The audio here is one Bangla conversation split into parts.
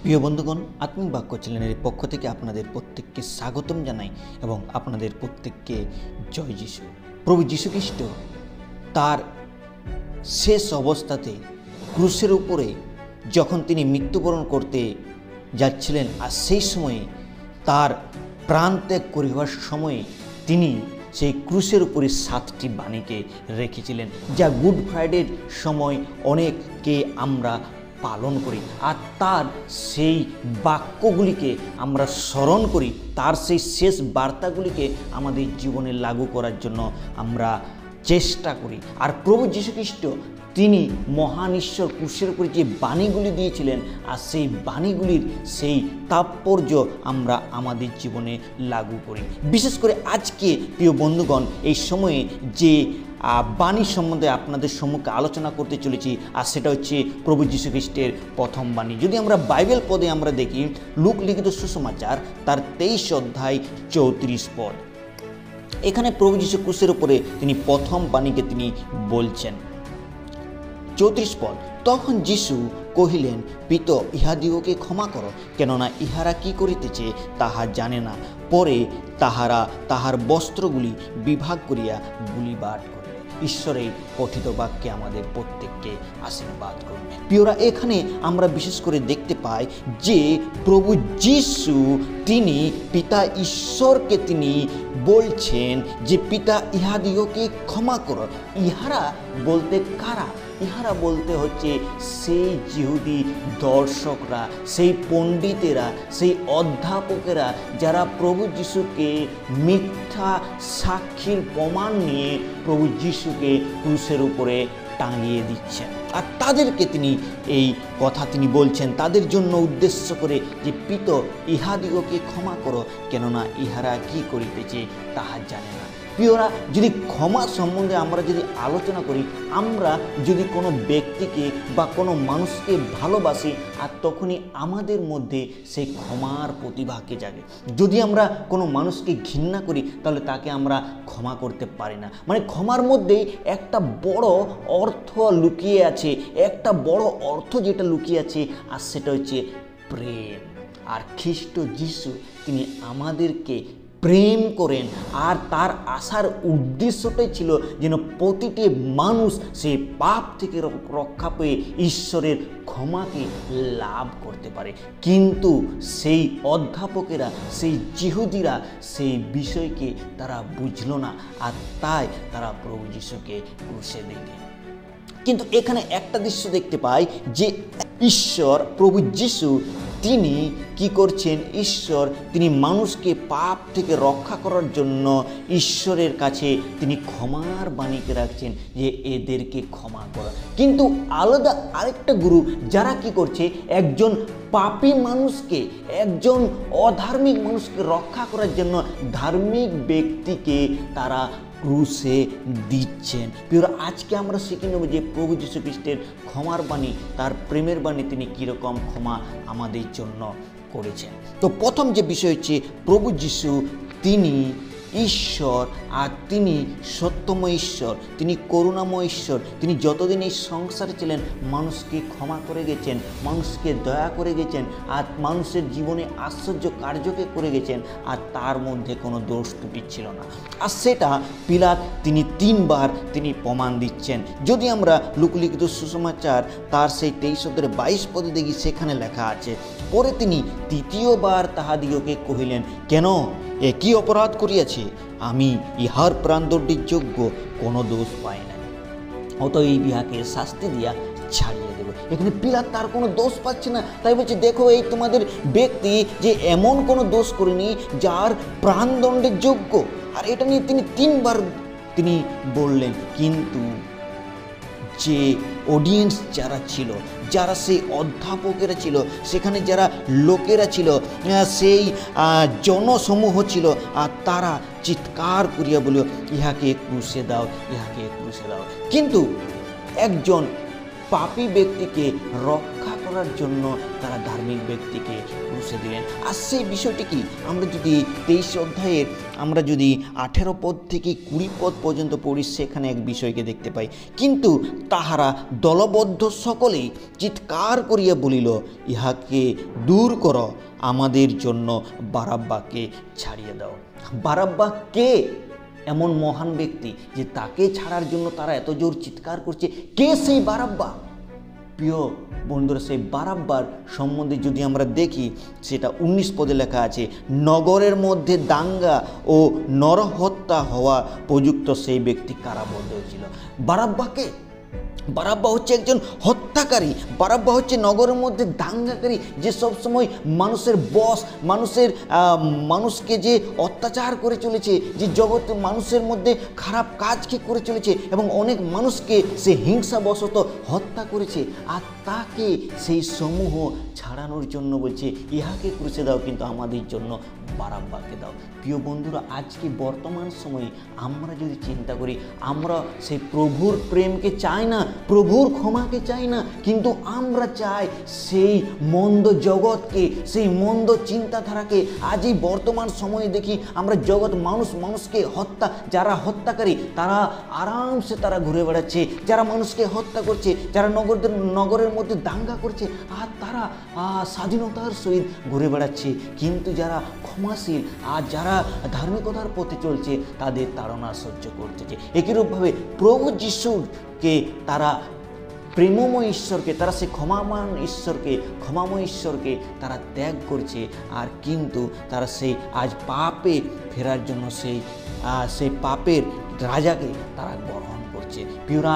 প্রিয় বন্ধুগণ, আত্মিক বাক্য চ্যানেলের পক্ষ থেকে আপনাদের প্রত্যেককে স্বাগতম জানাই এবং আপনাদের প্রত্যেককে জয় যিশু। প্রভু যীশু খ্রিস্ট তার শেষ অবস্থাতে ক্রুশের উপরে যখন তিনি মৃত্যুবরণ করতে যাচ্ছিলেন, আর সেই সময়ে তার প্রাণ ত্যাগ করিবার সময়ে তিনি সেই ক্রুশের উপরে 7টি বাণীকে রেখেছিলেন, যা গুড ফ্রাইডের সময় অনেককে আমরা পালন করি। আর তার সেই বাক্যগুলিকে আমরা স্মরণ করি, তার সেই শেষ বার্তাগুলিকে আমাদের জীবনে লাগু করার জন্য আমরা চেষ্টা করি। আর প্রভু যীশু খ্রিস্ট তিনি মহান ঈশ্বর ক্রুশের উপরে যে বাণীগুলি দিয়েছিলেন, আর সেই বাণীগুলির সেই তাৎপর্য আমরা আমাদের জীবনে লাগু করি। বিশেষ করে আজকে প্রিয় বন্ধুগণ, এই সময়ে যে বাণী সম্বন্ধে আপনাদের সম্মুখে আলোচনা করতে চলেছি, আর সেটা হচ্ছে প্রভু যীশু খ্রিস্টের প্রথম বাণী। যদি আমরা বাইবেল পদে আমরা দেখি, লুক লিখিত সুসমাচার তার 23 অধ্যায় 34 পদ, এখানে প্রভু যীশু ক্রুশের উপরে তিনি প্রথম বাণীকে তিনি বলছেন। 34 পদ, তখন যীশু কহিলেন, পিত, ইহাদিওকে ক্ষমা করো, কেননা ইহারা কি করিতেছে তাহা জানে না। পরে তাহারা তাহার বস্ত্রগুলি বিভাগ করিয়া গুলিবাট করে। ঈশ্বরের পঠিত বাক্যে আমাদের প্রত্যেককে আশীর্বাদ করুন। প্রিয়রা, এখানে আমরা বিশেষ করে দেখতে পাই যে প্রভু যীশু তিনি পিতা ঈশ্বরকে তিনি বলছেন যে পিতা, ইহাদিওকে ক্ষমা করো। ইহারা বলতে কারা? ইহারা বলতে হচ্ছে সেই যিহুদি দর্শকরা, সেই পণ্ডিতেরা, সেই অধ্যাপকেরা, যারা প্রভু যীশুকে মিথ্যা সাক্ষীর প্রমাণ নিয়ে প্রভু যীশুকে ক্রুশের উপরে টাঙিয়ে দিচ্ছেন। আর তাদেরকে তিনি এই কথা তিনি বলছেন, তাদের জন্য উদ্দেশ্য করে যে পিত, ইহাদিগকে ক্ষমা করো, কেননা ইহারা কি করিতেছে তাহা জানে না। প্রিয়রা, যদি ক্ষমা সম্বন্ধে আমরা যদি আলোচনা করি, আমরা যদি কোনো ব্যক্তিকে বা কোনো মানুষকে ভালোবাসি, আর তখনই আমাদের মধ্যে সেই ক্ষমার প্রতিভাকে জাগে। যদি আমরা কোনো মানুষকে ঘৃণা করি, তাহলে তাকে আমরা ক্ষমা করতে পারি না। মানে ক্ষমার মধ্যেই একটা বড় অর্থ লুকিয়ে আছে, একটা বড় অর্থ যেটা লুকিয়ে আছে, আর সেটা হচ্ছে প্রেম। আর খ্রিস্ট যিশু তিনি আমাদেরকে প্রেম করেন, আর তার আসার উদ্দেশ্যটাই ছিল যেন প্রতিটি মানুষ সেই পাপ থেকে রক্ষা পেয়ে ঈশ্বরের ক্ষমাকে লাভ করতে পারে। কিন্তু সেই অধ্যাপকেরা, সেই যিহুদিরা সেই বিষয়কে তারা বুঝল না, আর তাই তারা প্রভু যীশুকে ক্রুশে দিলেন। কিন্তু এখানে একটা দৃশ্য দেখতে পাই যে ঈশ্বর প্রভু যীশু তিনি কি করছেন, ঈশ্বর তিনি মানুষকে পাপ থেকে রক্ষা করার জন্য ঈশ্বরের কাছে তিনি ক্ষমার বাণীকে রাখছেন যে এদেরকে ক্ষমা করা। কিন্তু আলাদা আরেকটা গুরু যারা কি করছে, একজন পাপী মানুষকে, একজন অধার্মিক মানুষকে রক্ষা করার জন্য ধার্মিক ব্যক্তিকে তারা ক্রুশে দিচ্ছেন। প্রিয়, আজকে আমরা শিখে নেব যে প্রভু যীশু খ্রিস্টের ক্ষমার বাণী, তার প্রেমের বাণী, তিনি কীরকম ক্ষমা আমাদের জন্য করেছেন। তো প্রথম যে বিষয় হচ্ছে, প্রভু যীশু তিনি ঈশ্বর, আর তিনি সত্যময় ঈশ্বর, তিনি করুণাময় ঈশ্বর। তিনি যতদিন এই সংসারে ছিলেন মানুষকে ক্ষমা করে গেছেন, মানুষকে দয়া করে গেছেন, আর মানুষের জীবনে আশ্চর্য কার্যকে করে গেছেন, আর তার মধ্যে কোনো দোষ ত্রুটি ছিল না। আর সেটা পিলাত তিনি 3 বার তিনি প্রমাণ দিচ্ছেন। যদি আমরা লুক লিখিত সুসমাচার তার সেই 23 অধ্যায়ের 22 পদে দেখি, সেখানে লেখা আছে, পরে তিনি তৃতীয়বার তাহাদিগকে কহিলেন, কেন, এ কি অপরাধ করিয়াছে? আমি ইহার প্রাণদণ্ডের যোগ্য কোনো দোষ পাই নাই, অতএব ইহাকে শাস্তি দিয়া ছাড়িয়ে দেব। এখানে পিলাত তার কোনো দোষ পাচ্ছে না, তাই বলছে, দেখো এই তোমাদের ব্যক্তি যে এমন কোনো দোষ করেনি যার প্রাণদণ্ডের যোগ্য। আর এটা নিয়ে তিনি 3 বার তিনি বললেন। কিন্তু যে অডিয়েন্স যারা ছিল, যারা সেই অধ্যাপকেরা ছিল, সেখানে যারা লোকেরা ছিল, সেই জনসমূহ ছিল, আর তারা চিৎকার করিয়া বলিল, ইহাকে ক্রুশে দাও, ইহাকে ক্রুশে দাও। কিন্তু একজন পাপী ব্যক্তিকে রক্ষা করার করার জন্য তারা ধার্মিক ব্যক্তিকে ক্রুশে দিলেন। আর সেই বিষয়টি কি, আমরা যদি 23 অধ্যায়ের আমরা যদি 18 পদ থেকে 20 পদ পর্যন্ত পড়ি, সেখানে এক বিষয়কে দেখতে পাই। কিন্তু তাহারা দলবদ্ধ সকলেই চিৎকার করিয়া বলিল, ইহাকে দূর কর, আমাদের জন্য বারাব্বাকে ছাড়িয়ে দাও। বারাব্বা কে? এমন মহান ব্যক্তি যে তাকে ছাড়ার জন্য তারা এত জোর চিৎকার করছে। কে সেই বারাব্বা? প্রিয় বন্ধুরা, সেই বারাব্বার সম্বন্ধে যদি আমরা দেখি, সেটা 19 পদে লেখা আছে, নগরের মধ্যে দাঙ্গা ও নরহত্যা হওয়া প্রযুক্ত সেই ব্যক্তি কারাবদ্ধ হয়েছিল। বারাব্বাকে? বারাব্বা হচ্ছে একজন হত্যাকারী। বারাব্বা হচ্ছে নগরের মধ্যে দাঙ্গাকারী, যে সবসময় মানুষের বস, মানুষকে যে অত্যাচার করে চলেছে, যে জগৎ মানুষের মধ্যে খারাপ কাজকে করে চলেছে এবং অনেক মানুষকে সে হিংসাবশত হত্যা করেছে। আর তাকে সেই সমূহ ছাড়ানোর জন্য বলছে, ইহাকে ক্রুশে দাও, কিন্তু আমাদের জন্য বারাব্বাকে দাও। প্রিয় বন্ধুরা, আজকে বর্তমান সময়ে আমরা যদি চিন্তা করি, আমরা সেই প্রভুর প্রেমকে চাই না, প্রভুর ক্ষমাকে চাই না, কিন্তু আমরা চাই সেই মন্দ জগৎকে, সেই মন্দ চিন্তাধারাকে। আজ এই বর্তমান সময়ে দেখি আমরা জগৎ মানুষকে হত্যা, যারা হত্যাকারী তারা আরামসে তারা ঘুরে বেড়াচ্ছে, যারা মানুষকে হত্যা করছে, যারা নগরের মধ্যে দাঙ্গা করছে, আর তারা স্বাধীনতার সহিত ঘুরে বেড়াচ্ছে। কিন্তু যারা ক্ষমাশীল আর যারা ধার্মিকতার পথে চলছে, তাদের তাড়না সহ্য করতেছে। একইরূপভাবে প্রভু যিশুকে তারা প্রেমময় ঈশ্বরকে, তারা সেই ক্ষমাময় ঈশ্বরকে তারা ত্যাগ করছে। আর কিন্তু তারা সেই আজ পাপে ফেরার জন্য সেই পাপের রাজাকে তারা গ্রহণ করছে। প্রিয়রা,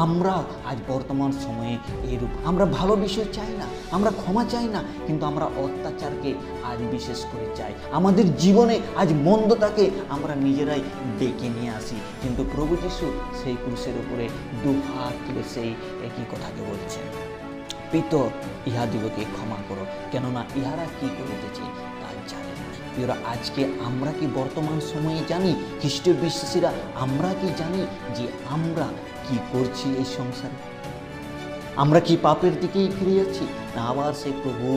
আমরা আজ বর্তমান সময়ে এরূপ, আমরা ভালো বিষয় চাই না, আমরা ক্ষমা চাই না, কিন্তু আমরা অত্যাচারকে আজ বিশেষ করে চাই। আমাদের জীবনে আজ মন্দতাকে আমরা নিজেরাই ডেকে নিয়ে আসি। কিন্তু প্রভু যিশু সেই ক্রুশের উপরে দুহাত তুলে সেই একই কথাকে বলছেন, পিতা, ইহাদিগকে ক্ষমা করো, কেননা ইহারা কি করিতেছে তা জানে না। প্রিয়রা, আজকে আমরা কি বর্তমান সময়ে জানি, খ্রিস্টীয় বিশ্বাসীরা আমরা কি জানি যে আমরা কি করছি এই সংসারে? আমরা কি পাপের দিকেই ফিরে যাচ্ছি, না আবার সেই প্রভু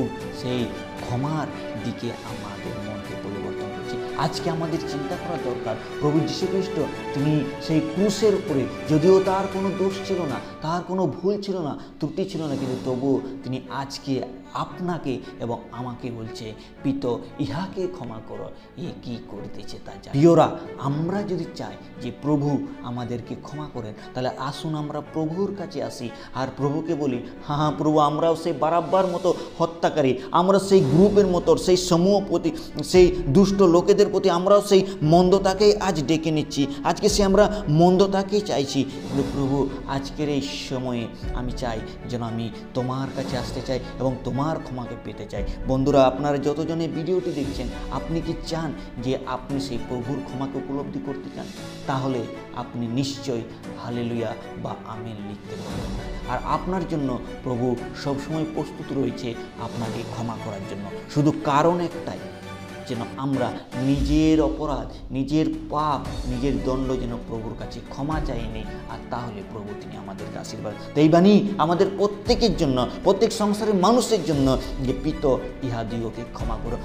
সেই ক্ষমার দিকে আমাদের মনকে পরিবর্তন করছি? আজকে আমাদের চিন্তা করা দরকার, প্রভু যীশু খ্রিস্ট তিনি সেই ক্রুশের উপরে, যদিও তার কোনো দোষ ছিল না, তার কোনো ভুল ছিল না, ত্রুটি ছিল না, কিন্তু তবুও তিনি আজকে আপনাকে এবং আমাকে বলছে, পিতা, ইহাকে ক্ষমা করো, এ কি করিতেছে তা জানে। প্রিয়রা, আমরা যদি চাই যে প্রভু আমাদেরকে ক্ষমা করেন, তাহলে আসুন আমরা প্রভুর কাছে আসি আর প্রভুকে বলি, হ্যাঁ প্রভু, আমরাও সেই বারাব্বার মতো হত্যাকারী, আমরা সেই গ্রুপের মতো, সেই সমূহ প্রতি, সেই দুষ্ট লোকেদের প্রতি আমরাও সেই মন্দতাকেই আজ ডেকে নিচ্ছি, আজকে আমরা মন্দতাকেই চাইছি। কিন্তু প্রভু, আজকের এই সময়ে আমি চাই যেন আমি তোমার কাছে আসতে চাই এবং তোমার ক্ষমাকে পেতে চাই। বন্ধুরা, আপনারা যতজনে ভিডিওটি দেখছেন, আপনি কি চান যে আপনি সেই প্রভুর ক্ষমাকে উপলব্ধি করতে চান? তাহলে আপনি নিশ্চয়ই হালেলুয়া বা আমেন লিখতে পারবেন। আর আপনার জন্য প্রভু সবসময় প্রস্তুত রয়েছে আপনাকে ক্ষমা করার জন্য। শুধু কারণ একটাই, যেন আমরা নিজের অপরাধ, নিজের পাপ, নিজের দণ্ড যেন প্রভুর কাছে ক্ষমা চাইনি, আর তাহলে প্রভু তিনি আমাদেরকে আশীর্বাদ। তাই বাণী আমাদের প্রত্যেকের জন্য, প্রত্যেক সংসারের মানুষের জন্য, যে পিতা, ইহাদিগকে ক্ষমা করো।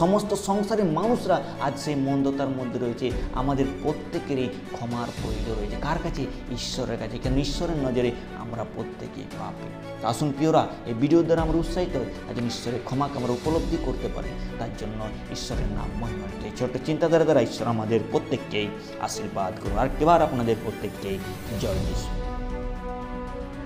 সমস্ত সংসারের মানুষরা আজ সেই মন্দতার মধ্যে রয়েছে, আমাদের প্রত্যেকেরই ক্ষমার প্রয়োজন রয়েছে। কার কাছে? ঈশ্বরের কাছে। কেন? ঈশ্বরের নজরে আমরা প্রত্যেকেই পাপী। আসুন প্রিয়রা, এই ভিডিওর দ্বারা আমরা উৎসাহিত হই, আজ ঈশ্বরের ক্ষমাকে আমরা উপলব্ধি করতে পারি। তার জন্য ঈশ্বরের নাম মহিমান্বিত। এই ছোট্ট চিন্তাধারা দ্বারা ঈশ্বর আমাদের প্রত্যেককেই আশীর্বাদ করুন। আর এবার আপনাদের প্রত্যেককেই জয় যিশু।